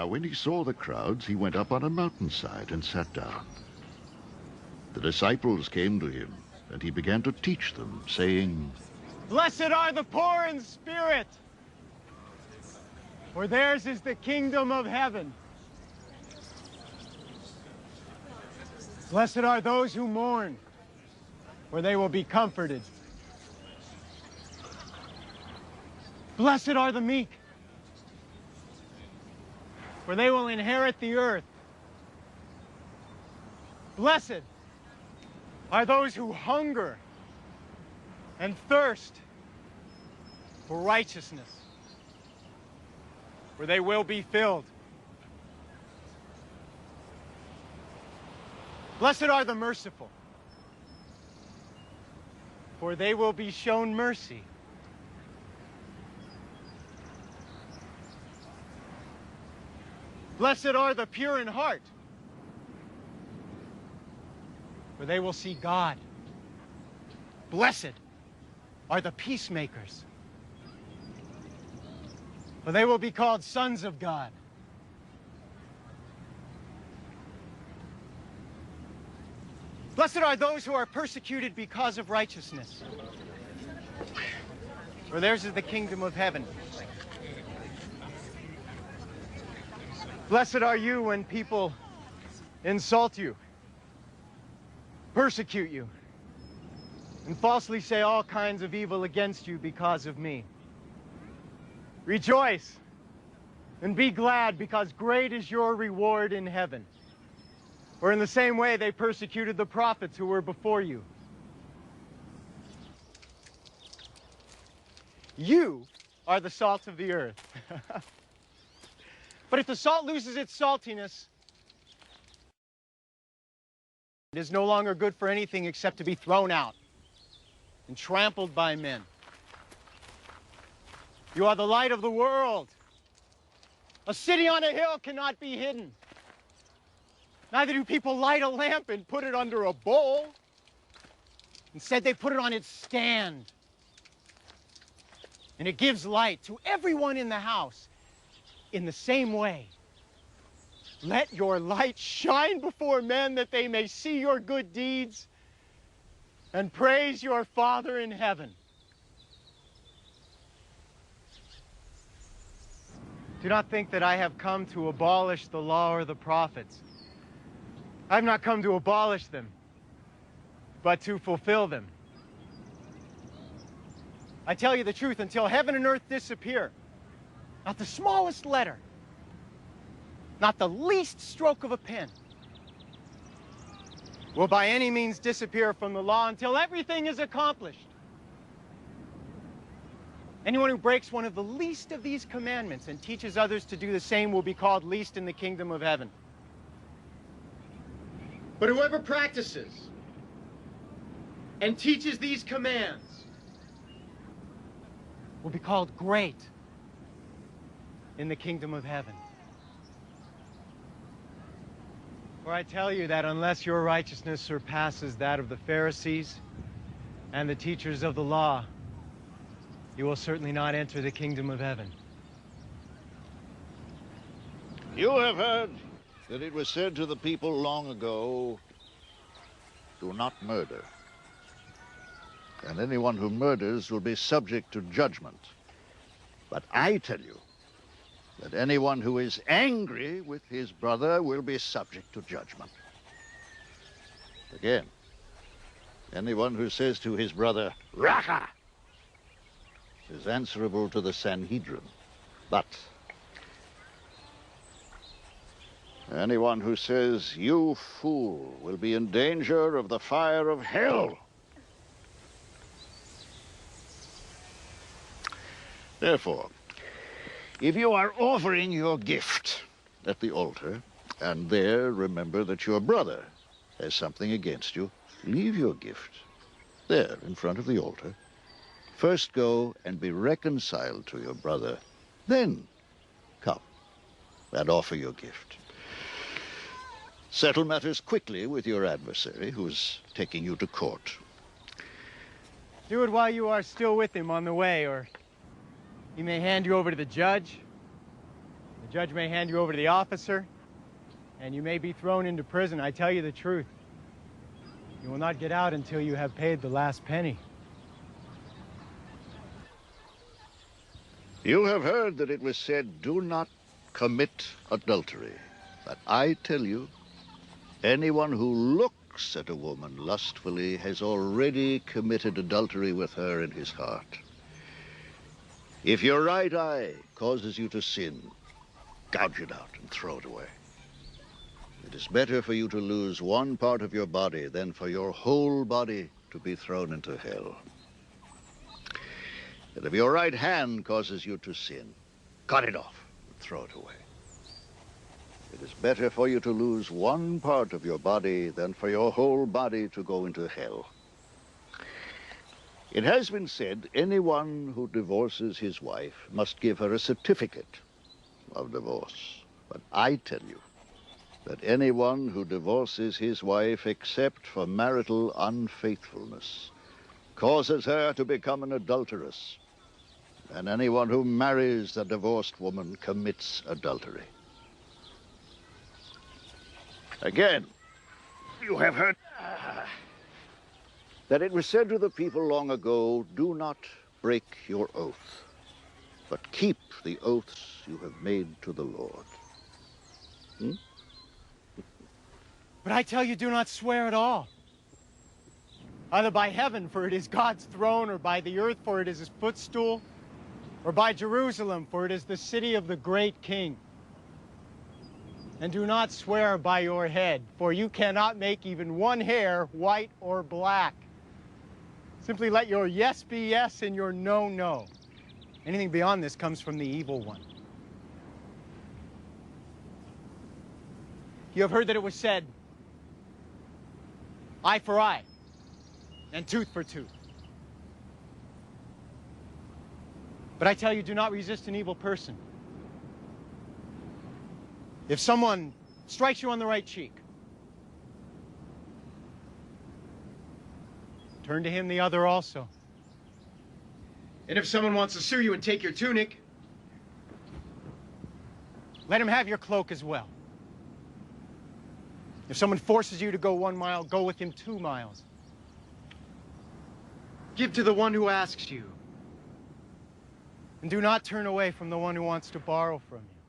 Now, when he saw the crowds, he went up on a mountainside and sat down. The disciples came to him, and he began to teach them, saying, "Blessed are the poor in spirit, for theirs is the kingdom of heaven. Blessed are those who mourn, for they will be comforted. Blessed are the meek, for they will inherit the earth. Blessed are those who hunger and thirst for righteousness, for they will be filled. Blessed are the merciful, for they will be shown mercy. Blessed are the pure in heart, for they will see God. Blessed are the peacemakers, for they will be called sons of God. Blessed are those who are persecuted because of righteousness, for theirs is the kingdom of heaven. Blessed are you when people insult you, persecute you, and falsely say all kinds of evil against you because of me. Rejoice and be glad, because great is your reward in heaven. For in the same way they persecuted the prophets who were before you. You are the salt of the earth. But if the salt loses its saltiness, it is no longer good for anything except to be thrown out and trampled by men. You are the light of the world. A city on a hill cannot be hidden. Neither do people light a lamp and put it under a bowl. Instead, they put it on its stand. And it gives light to everyone in the house. In the same way, let your light shine before men, that they may see your good deeds and praise your Father in heaven. Do not think that I have come to abolish the law or the prophets. I have not come to abolish them, but to fulfill them. I tell you the truth, until heaven and earth disappear, not the smallest letter, not the least stroke of a pen, will by any means disappear from the law until everything is accomplished. Anyone who breaks one of the least of these commandments and teaches others to do the same will be called least in the kingdom of heaven. But whoever practices and teaches these commands will be called great in the kingdom of heaven. For I tell you that unless your righteousness surpasses that of the Pharisees and the teachers of the law, you will certainly not enter the kingdom of heaven. "You have heard that it was said to the people long ago, 'Do not murder.' And anyone who murders will be subject to judgment. But I tell you that anyone who is angry with his brother will be subject to judgment. Again, anyone who says to his brother, 'Raca,' is answerable to the Sanhedrin. But anyone who says, 'You fool,' will be in danger of the fire of hell. Therefore, if you are offering your gift at the altar, and there remember that your brother has something against you, leave your gift there in front of the altar. First go and be reconciled to your brother. Then come and offer your gift. Settle matters quickly with your adversary who's taking you to court. Do it while you are still with him on the way, or he may hand you over to the judge, The judge may hand you over to the officer, and you may be thrown into prison. I tell you the truth. You will not get out until you have paid the last penny. You have heard that it was said, do not commit adultery. But I tell you, anyone who looks at a woman lustfully has already committed adultery with her in his heart. If your right eye causes you to sin, gouge it out and throw it away. It is better for you to lose one part of your body than for your whole body to be thrown into hell. And if your right hand causes you to sin, cut it off and throw it away. It is better for you to lose one part of your body than for your whole body to go into hell. It has been said, anyone who divorces his wife must give her a certificate of divorce. But I tell you that anyone who divorces his wife except for marital unfaithfulness causes her to become an adulteress. And anyone who marries a divorced woman commits adultery. Again, you have heard that it was said to the people long ago, do not break your oath, but keep the oaths you have made to the Lord. But I tell you, do not swear at all. Either by heaven, for it is God's throne, or by the earth, for it is his footstool, or by Jerusalem, for it is the city of the great king. And do not swear by your head, for you cannot make even one hair white or black. Simply let your yes be yes and your no, no. Anything beyond this comes from the evil one. You have heard that it was said, eye for eye, and tooth for tooth. But I tell you, do not resist an evil person. If someone strikes you on the right cheek, turn to him the other also. And if someone wants to sue you and take your tunic, let him have your cloak as well. If someone forces you to go 1 mile, go with him 2 miles. Give to the one who asks you, and do not turn away from the one who wants to borrow from you.